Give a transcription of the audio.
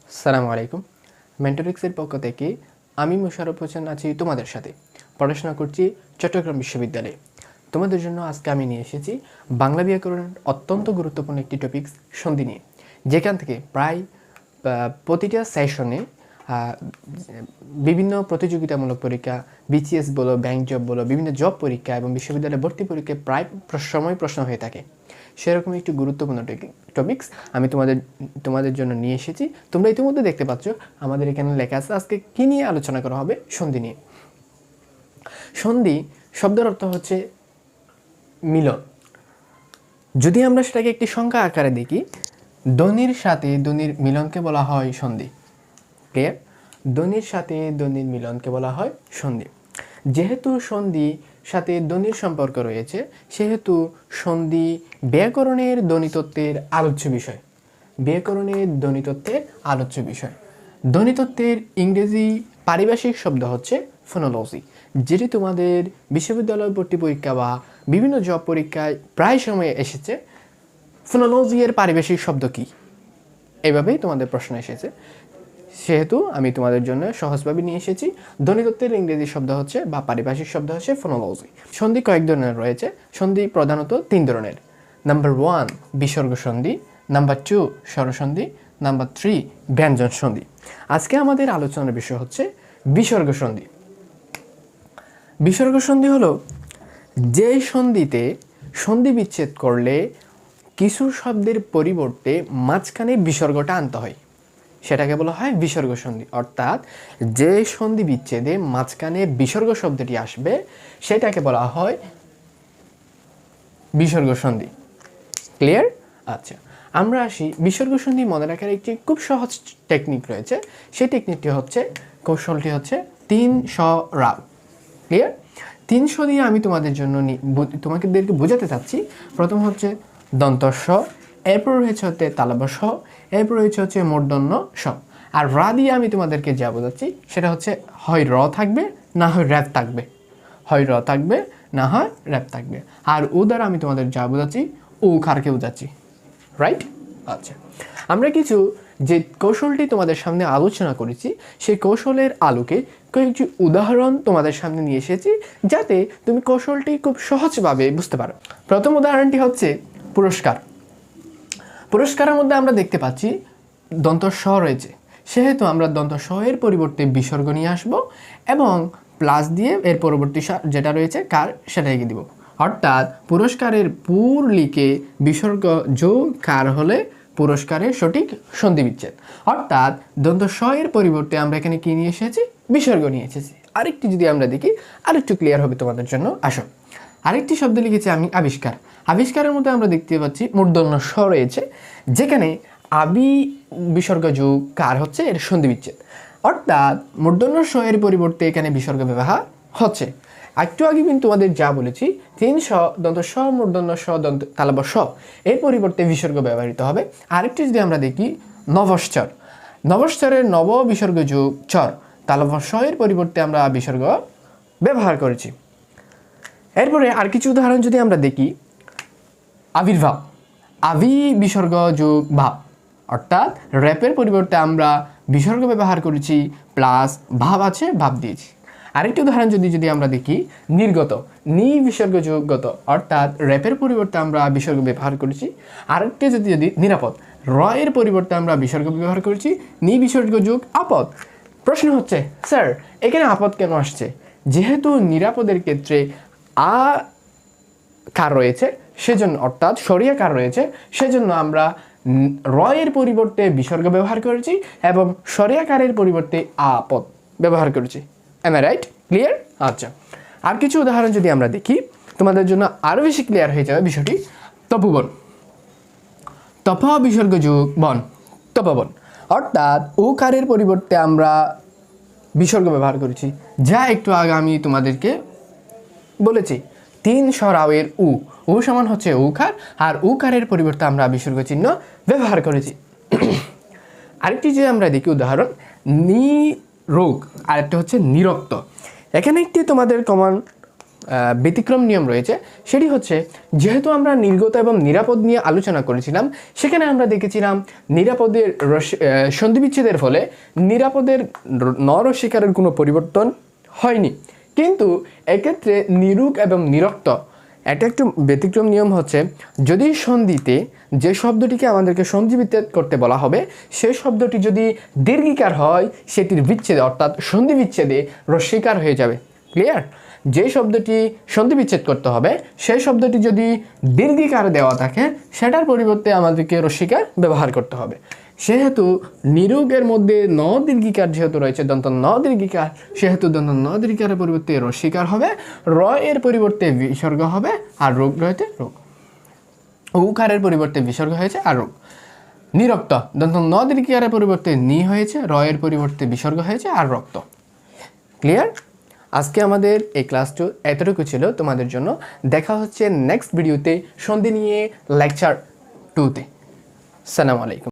আসসালামু আলাইকুম। মেন্টরিক্সের পক্ষ থেকে আমি মোশাররফ হোসেন আছি তোমাদের সাথে। পড়াশোনা করছি চট্টগ্রাম বিশ্ববিদ্যালয়ে। তোমাদের জন্য আজকে আমি নিয়ে এসেছি বাংলা ব্যাকরণের অত্যন্ত গুরুত্বপূর্ণ একটি টপিকস সন্ধি নিয়ে, যেখান থেকে প্রায় প্রতিটা সেশনে বিভিন্ন প্রতিযোগিতামূলক পরীক্ষা, বিসিএস বলো, ব্যাংক জব বলো, বিভিন্ন জব পরীক্ষা এবং বিশ্ববিদ্যালয় ভর্তি পরীক্ষায় প্রায় সময় প্রশ্ন হয়ে থাকে। সেরকম একটি গুরুত্বপূর্ণ টপিকস আমি তোমাদের জন্য নিয়ে এসেছি। তোমরা ইতিমধ্যে দেখতে পাচ্ছ আমাদের এখানে লেখা আছে আজকে কী নিয়ে আলোচনা করা হবে, সন্ধি নিয়ে। সন্ধি শব্দের অর্থ হচ্ছে মিলন। যদি আমরা সেটাকে একটি সংখ্যা আকারে দেখি, ধ্বনির সাথে ধ্বনির মিলনকে বলা হয় সন্ধি। ক্লিয়ার? ধ্বনির সাথে ধ্বনির মিলনকে বলা হয় সন্ধি। যেহেতু সন্ধি সাথে ধ্বনির সম্পর্ক রয়েছে, সেহেতু সন্ধি ব্যাকরণের ধ্বনিতত্ত্বের আলোচ্য বিষয়। ব্যাকরণের ধ্বনিতত্ত্বের আলোচ্য বিষয়। ধ্বনিতত্ত্বের ইংরেজি পারিভাষিক শব্দ হচ্ছে ফোনোলজি, যেটি তোমাদের বিশ্ববিদ্যালয় ভর্তি পরীক্ষা বা বিভিন্ন জব পরীক্ষায় প্রায় সময় এসেছে। ফোনোলজি এর পারিভাষিক শব্দ কী, এভাবেই তোমাদের প্রশ্ন এসেছে। সেহেতু আমি তোমাদের জন্য সহজভাবে নিয়ে এসেছি। ধ্বনিতত্ত্বের ইংরেজি শব্দ হচ্ছে বা পারিভাষিক শব্দ হচ্ছে ফোনোলজি। সন্ধি কয়েক ধরনের রয়েছে। সন্ধি প্রধানত 3 ধরনের। নাম্বার 1 বিসর্গ সন্ধি, নাম্বার 2 স্বরসন্ধি, নাম্বার 3 ব্যঞ্জন সন্ধি। আজকে আমাদের আলোচনার বিষয় হচ্ছে বিসর্গ সন্ধি। বিসর্গ সন্ধি হলো যে সন্ধিতে সন্ধি বিচ্ছেদ করলে কিছু শব্দের পরিবর্তে মাঝখানে বিসর্গটা আনতে হয়, সেটাকে বলা হয় বিসর্গ সন্ধি। অর্থাৎ যে সন্ধি বিচ্ছেদে মাঝখানে বিসর্গ শব্দটি আসবে সেটাকে বলা হয় বিসর্গ সন্ধি। ক্লিয়ার? আচ্ছা, আমরা আসি বিসর্গ সন্ধি মনে রাখার একটি খুব সহজ টেকনিক রয়েছে। সেই টেকনিকটি হচ্ছে, কৌশলটি হচ্ছে 3 স রাও। ক্লিয়ার? 3 স দিয়ে আমি তোমাদেরকে বোঝাতে চাচ্ছি। প্রথম হচ্ছে দন্ত স, এরপর রয়েছে হচ্ছে তালব্য স, এরপর রয়েছে হচ্ছে মূর্ধন্য স। আর রা দিয়ে আমি তোমাদেরকে যা বোঝাচ্ছি সেটা হচ্ছে হয় র থাকবে না হয় র্যাপ থাকবে, হয় র থাকবে না হয় র্যাপ থাকবে। আর ও দ্বারা আমি তোমাদের যা বোঝাচ্ছি ও খারকে বোঝাচ্ছি। রাইট? আচ্ছা, আমরা কিছু যে কৌশলটি তোমাদের সামনে আলোচনা করেছি সেই কৌশলের আলোকে কয়েকটি উদাহরণ তোমাদের সামনে নিয়ে এসেছি, যাতে তুমি কৌশলটি খুব সহজভাবে বুঝতে পারো। প্রথম উদাহরণটি হচ্ছে পুরস্কার। পুরস্কারের মধ্যে আমরা দেখতে পাচ্ছি দন্ত স রয়েছে, সেহেতু আমরা দন্ত স এর পরিবর্তে বিসর্গ নিয়ে আসবো এবং প্লাস দিয়ে এর পরবর্তী যেটা রয়েছে কার সেটা এগিয়ে দিব। অর্থাৎ পুরস্কারের পুর লিখে বিসর্গ যোগ কার হলে পুরস্কারের সঠিক সন্ধি বিচ্ছেদ। অর্থাৎ দন্ত স এর পরিবর্তে আমরা এখানে কি নিয়ে এসেছি? বিসর্গ নিয়ে এসেছি। আরেকটি যদি আমরা দেখি আরেকটু ক্লিয়ার হবে তোমাদের জন্য। আসো, আরেকটি শব্দ লিখেছি আমি আবিষ্কার। আবিষ্কারের মধ্যে আমরা দেখতে পাচ্ছি মূর্ধন্য স রয়েছে, যেখানে আবি বিসর্গ যোগ কার হচ্ছে এর সন্ধি বিচ্ছেদ। অর্থাৎ মূর্ধন্য স এর পরিবর্তে এখানে বিসর্গ ব্যবহার হচ্ছে। একটু আগে কিন্তু তোমাদের যা বলেছি 3 স দন্ত স মূর্ধন্য স দন্ত তালব্য স এর পরিবর্তে বিসর্গ ব্যবহৃত হবে। আরেকটি যদি আমরা দেখি নভশ্চর। নভশ্চরের নব বিসর্গ যোগ চর, তালব্য স এর পরিবর্তে আমরা বিসর্গ ব্যবহার করেছি। এরপরে আর কিছু উদাহরণ যদি আমরা দেখি, আবির্ভাব। আবি বিসর্গ যোগ ভাব, অর্থাৎ র্যাপের পরিবর্তে আমরা বিসর্গ ব্যবহার করেছি প্লাস ভাব আছে, ভাব দিয়েছি। আরেকটি উদাহরণ যদি আমরা দেখি নির্গত। নি বিসর্গ যোগ গত, অর্থাৎ র্যাপের পরিবর্তে আমরা বিসর্গ ব্যবহার করেছি। আরেকটি যদি নিরাপদ, র এর পরিবর্তে আমরা বিসর্গ ব্যবহার করেছি নি বিসর্গ যোগ আপদ। প্রশ্ন হচ্ছে, স্যার এখানে আপদ কেন আসছে? যেহেতু নিরাপদের ক্ষেত্রে আ কার রয়েছে সেজন্য, অর্থাৎ সরিয়া কার রয়েছে সেজন্য আমরা র এর পরিবর্তে বিসর্গ ব্যবহার করেছি এবং সরিয়া কারের পরিবর্তে আপদ ব্যবহার করেছি। Am I right? ক্লিয়ার? আচ্ছা, আর কিছু উদাহরণ যদি আমরা দেখি তোমাদের জন্য আরও বেশি ক্লিয়ার হয়ে যাবে বিষয়টি। তপোবন। তপ বিসর্গ যোগ বন, তপবন, অর্থাৎ ও কারের পরিবর্তে আমরা বিসর্গ ব্যবহার করেছি, যা একটু আগে আমি তোমাদেরকে বলেছি। 3 স রাওয়ের উ সমান হচ্ছে উকার, আর উকারের পরিবর্তে আমরা বিসর্গ চিহ্ন ব্যবহার করেছি। আরেকটি যে আমরা দেখি উদাহরণ নিরোগ, আরেকটা হচ্ছে নিরক্ত। এখানে একটি তোমাদের কমন ব্যতিক্রম নিয়ম রয়েছে, সেটি হচ্ছে যেহেতু আমরা নির্গত এবং নিরাপদ নিয়ে আলোচনা করেছিলাম, সেখানে আমরা দেখেছিলাম নিরাপদের সন্ধিবিচ্ছেদের ফলে নিরাপদের নরস্বীকারের কোনো পরিবর্তন হয়নি, কিন্তু এক্ষেত্রে নিরুক এবং নিরক্ত এটা একটু ব্যতিক্রম নিয়ম হচ্ছে যদি সন্ধিতে যে শব্দটিকে আমাদেরকে সন্ধি বিচ্ছেদ করতে বলা হবে সেই শব্দটি যদি দীর্ঘিকার হয় সেটির বিচ্ছেদে অর্থাৎ সন্ধি বিচ্ছেদে রস্বীকার হয়ে যাবে। ক্লিয়ার? যে শব্দটি সন্ধি বিচ্ছেদ করতে হবে সেই শব্দটি যদি দীর্ঘিকার দেওয়া থাকে সেটার পরিবর্তে আমাদেরকে রস্বীকার ব্যবহার করতে হবে। সেহেতু নিরোগের মধ্যে ন দীর্ঘিকার যেহেতু রয়েছে দন্ত ন দীর্ঘিকার, সেহেতু দন্ত ন দীর্ঘিকারের পরিবর্তে রস্বীকার হবে, র এর পরিবর্তে বিসর্গ হবে, আর রোগ রয়েছে রোগ। উকারের পরিবর্তে বিসর্গ হয়েছে আর রোগ। নিরক্ত দন্ত ন দীর্ঘিকারের পরিবর্তে নি হয়েছে, র এর পরিবর্তে বিসর্গ হয়েছে আর রক্ত। ক্লিয়ার? আজকে আমাদের এই ক্লাসটি এতটুকু ছিল তোমাদের জন্য। দেখা হচ্ছে নেক্সট ভিডিওতে সন্ধি নিয়ে লেকচার 2-তে। আসসালামু আলাইকুম।